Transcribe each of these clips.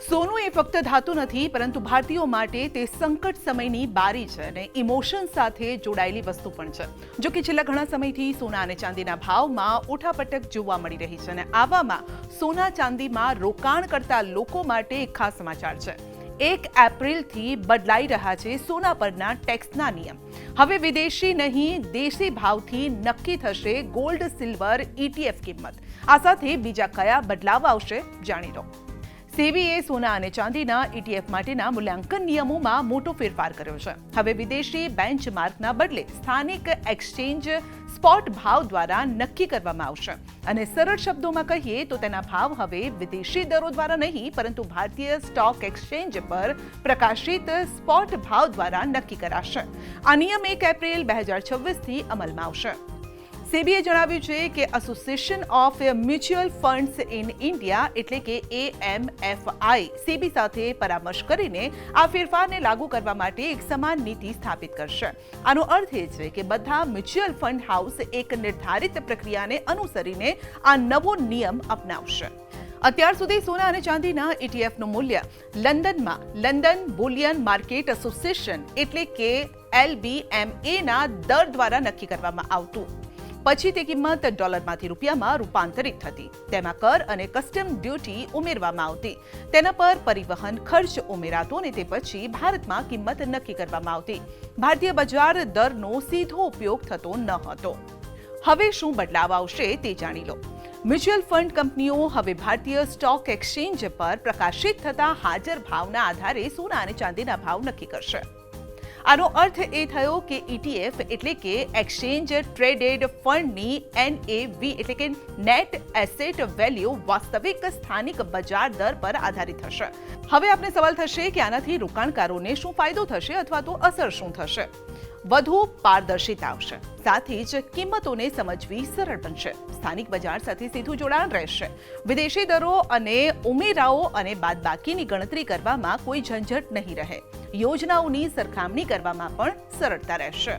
સોનું એ ફક્ત ધાતુ નથી, પરંતુ ભારતીયો માટે તે સંકટ સમયની બારી છે અને ઇમોશન સાથે જોડાયેલી વસ્તુ પણ છે. જો કે છેલ્લા ઘણા સમયથી સોના અને ચાંદીના ભાવમાં ઉઠાપટક જોવા મળી રહી છે અને આવામાં સોના ચાંદીમાં રોકાણ કરતા લોકો માટે એક ખાસ સમાચાર છે. 1 એપ્રિલથી બદલાઈ રહ્યા છે સોના પરના ટેક્સના નિયમ. હવે વિદેશી નહીં, દેશી ભાવથી નક્કી થશે ગોલ્ડ સિલ્વર ETF કિંમત. આ સાથે બીજા કયા બદલાવ આવશે જાણી લો. સેબીએ સોના અને ચાંદીના ETF માટેના મૂલ્યાંકન નિયમોમાં મોટો ફેરફાર કર્યો છે. હવે વિદેશી બેન્ચમાર્કના બદલે સ્થાનિક એક્સચેન્જ સ્પોટ ભાવ દ્વારા નક્કી કરવામાં આવશે. અને સરળ શબ્દોમાં કહીએ તો તેના ભાવ હવે વિદેશી દરો દ્વારા નહીં, પરંતુ ભારતીય સ્ટોક એક્સચેન્જ પર પ્રકાશિત સ્પોટ ભાવ દ્વારા નક્કી કરાશે. આ નિયમ 1 એપ્રિલ 2026થી અમલમાં આવશે. સેબીએ જણાવ્યું છે કે association of mutual funds in India એટલે કે AMFI સેબી સાથે પરામર્શ કરીને આ ફેરફારને લાગુ કરવા માટે એક સમાન નીતિ સ્થાપિત કરશે. આનો અર્થ એ છે કે બધા મ્યુચ્યુઅલ ફંડ હાઉસ એક નિર્ધારિત પ્રક્રિયાને અનુસરીને આ નવો નિયમ અપનાવશે. અત્યાર સુધી સોના અને ચાંદીના ETFનું મૂલ્ય લંડનમાં લંડન બુલિયન માર્કેટ એસોસિએશન એટલે કે LBMA દર દ્વારા નક્કી કરવામાં આવતું. પછી તે કિંમત ડોલરમાંથી રૂપિયામાં રૂપાંતરિત થતી. તેમાં કર અને કસ્ટમ ડ્યુટી ઉમેરવામાં આવતી. તેના પર પરિવહન ખર્ચ ઉમેરાતો અને તે પછી ભારતમાં કિંમત નક્કી કરવામાં આવતી. ભારતીય બજાર દરનો સીધો ઉપયોગ થતો ન હતો. હવે શું બદલાવ આવશે તે જાણી લો. મ્યુચ્યુઅલ ફંડ કંપનીઓ હવે ભારતીય સ્ટોક એક્સચેન્જ પર પ્રકાશિત થતા હાજર ભાવના આધારે સોના અને ચાંદીના ભાવ નક્કી કરશે. આનો અર્થ એ થયો કે ETF એટલે કે એક્સચેન્જ ટ્રેડેડ ફંડની NAV એટલે કે નેટ એસેટ વેલ્યુ વાસ્તવિક સ્થાનિક બજાર દર પર આધારિત હશે. હવે આપણે સવાલ થશે કે આનાથી રોકાણકારોને શું ફાયદો થશે અથવા તો અસર શું થશે. વધુ પારદર્શિતા આવશે. સાથે જ કિંમતોને સમજવી સરળ બનશે. સ્થાનિક બજાર સાથે સીધું જોડાણ રહેશે. વિદેશી દરો અને ઉમેરાઓ અને બાદબાકીની ગણતરી કરવામાં કોઈ ઝંઝટ નહીં રહે. યોજનાઓની સરખામણી કરવામાં પણ સરળતા રહેશે.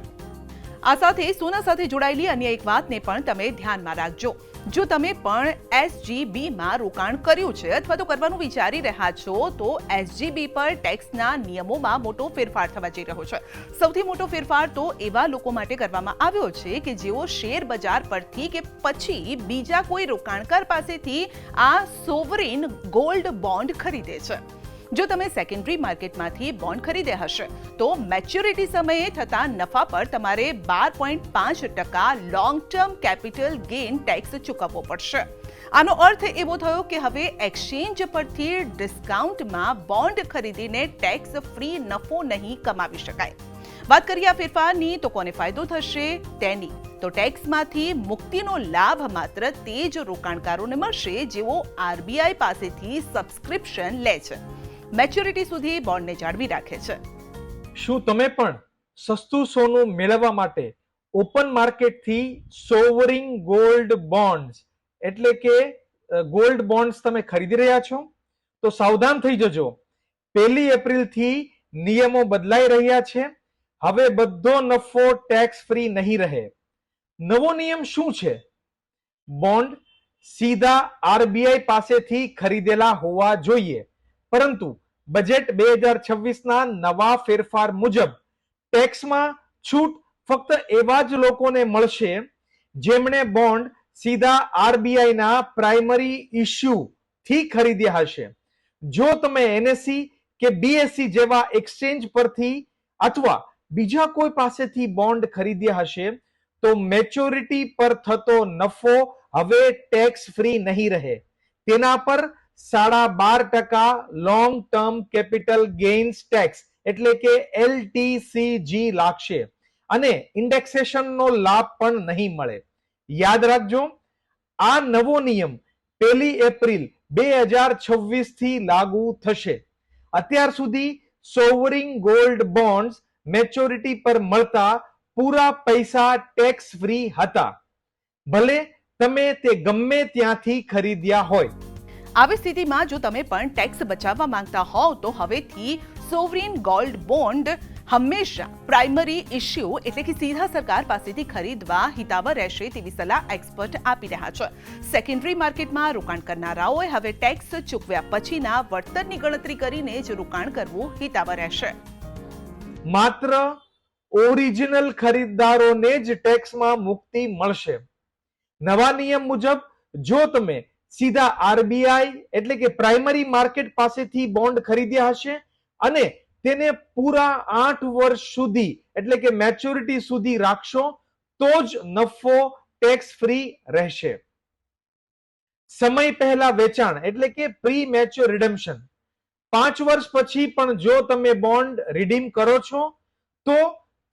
આ સાથે સોના સાથે જોડાયેલી અન્ય એક વાતને પણ તમે ધ્યાનમાં રાખજો. જો તમે પણ SGBમાં રોકાણ કર્યું છે અથવા તો કરવાનું વિચારી રહ્યા છો તો SGB પર ટેક્સના નિયમોમાં મોટો ફેરફાર થવા જઈ રહ્યો છે. સૌથી મોટો ફેરફાર તો એવા લોકો માટે કરવામાં આવ્યો છે કે જેઓ શેર બજાર પરથી કે પછી બીજા કોઈ રોકાણકાર પાસેથી આ સોવરિન ગોલ્ડ બોન્ડ ખરીદે છે. જો તમે સેકન્ડરી માર્કેટમાંથી બોન્ડ ખરીદ્યા હશે તો મેચ્યોરિટી સમયે થતા નફા પર તમારે 12.5% long term capital gain tax ચૂકવવો પડશે. આનો અર્થ એવો થયો કે હવે એક્સચેન્જ પરથી ડિસ્કાઉન્ટમાં બોન્ડ ખરીદીને ટેક્સ ફ્રી નફો નહીં કમાવી શકાય. વાત કરીએ આ ફેરફારની તો કોને ફાયદો થશે તેની, તો ટેક્સમાંથી મુક્તિનો લાભ માત્ર તે જ રોકાણકારોને મળશે જેઓ RBI પાસેથી સબસ્ક્રિપ્શન લે છે, મેચ્યોરિટી સુધી બોન્ડને જાળવી રાખે છે. શું તમે પણ સસ્તું સોનું મેળવવા માટે ઓપન માર્કેટથી સોવરિંગ ગોલ્ડ બોન્ડ્સ એટલે કે ગોલ્ડ બોન્ડ્સ તમે ખરીદી રહ્યા છો? તો સાવધાન થઈ જજો. 1 એપ્રિલથી નિયમો બદલાઈ રહ્યા છે. હવે બધો નફો ટેક્સ ફ્રી નહીં રહે. નવો નિયમ શું છે? બોન્ડ સીધા RBI પાસેથી ખરીદેલા હોવા જોઈએ, પરંતુ બજેટ 2026ના નવા ફેરફાર મુજબ ટેક્સમાં છૂટ ફક્ત એવા જ લોકોને મળશે જેમણે બોન્ડ સીધા RBIના પ્રાઇમરી ઇશ્યુ થી ખરીદ્યા હશે. જો તમે NSE કે BSE જેવા એક્સચેન્જ પરથી અથવા બીજા કોઈ પાસેથી બોન્ડ ખરીદ્યા હશે તો મેચ્યોરિટી પર થતો નફો હવે ટેક્સ ફ્રી નહીં રહે. તેના પર 12.5% long term capital gains tax એટલે કે LTCG લાગશે અને ઇન્ડેક્સેશનનો લાભ પણ નહીં મળે. યાદ રાખજો, આ નવો નિયમ 1 એપ્રિલ 2026 થી લાગુ થશે. અત્યાર સુધી સોવરિંગ ગોલ્ડ બોન્ડ્સ મેચ્યોરિટી પર મળતા પૂરા પૈસા ટેક્સ ફ્રી હતા, ભલે તમે તે ગમે ત્યાંથી ખરીદ્યા હોય. આવી સ્થિતિમાં જો તમે પણ ટેક્સ બચાવવા માંગતા હોવ તો હવેથી સોવરિન ગોલ્ડ બોન્ડ હંમેશા પ્રાઇમરી ઇશ્યુ એટલે કે સીધા સરકાર પાસેથી ખરીદવા હિતાવહ રહેશે તેવી સલાહ એક્સપર્ટ આપી રહ્યા છે. સેકન્ડરી માર્કેટમાં રોકાણ કરનારાઓએ હવે ટેક્સ ચૂકવ્યા પછીના વળતરની ગણતરી કરીને જ રોકાણ કરવું હિતાવહ રહેશે. માત્ર ઓરિજિનલ ખરીદદારોને જ ટેક્સમાં મુક્તિ મળશે. નવા નિયમ મુજબ જો તમે સીધા આરબીઆઈ એટલે કે પ્રાઇમરી માર્કેટ પાસેથી બોન્ડ ખરીદ્યા હશે અને તેને પૂરા 8 વર્ષ સુધી એટલે કે મેચ્યોરિટી સુધી રાખશો તો જ નફો ટેક્સ ફ્રી રહેશે. સમય પહેલા વેચાણ એટલે કે પ્રી મેચ્યોર રિડેમ્પશન 5 વર્ષ પછી પણ જો તમે બોન્ડ રિડીમ કરો છો તો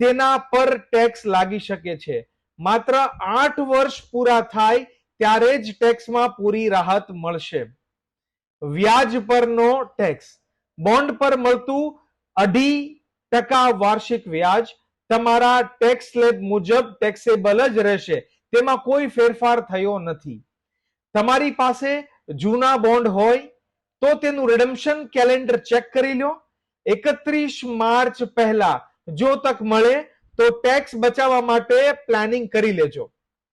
તેના પર ટેક્સ લાગી શકે છે. માત્ર 8 વર્ષ પૂરા થાય ત્યારે જ ટેક્સમાં પૂરી રાહત મળશે. વ્યાજ પરનો ટેક્સ. બોન્ડ પર મળતું 2.5% વાર્ષિક વ્યાજ તમારા ટેક્સ સ્લેબ મુજબ ટેક્સેબલ જ રહેશે. તેમાં કોઈ ફેરફાર થયો નથી. તમારી પાસે જૂના બોન્ડ હોય તો તેનું રિડમ્પશન કેલેન્ડર ચેક કરી લો. 31 માર્ચ પહેલા જો તક મળે તો ટેક્સ બચાવવા માટે પ્લાનિંગ કરી લેજો.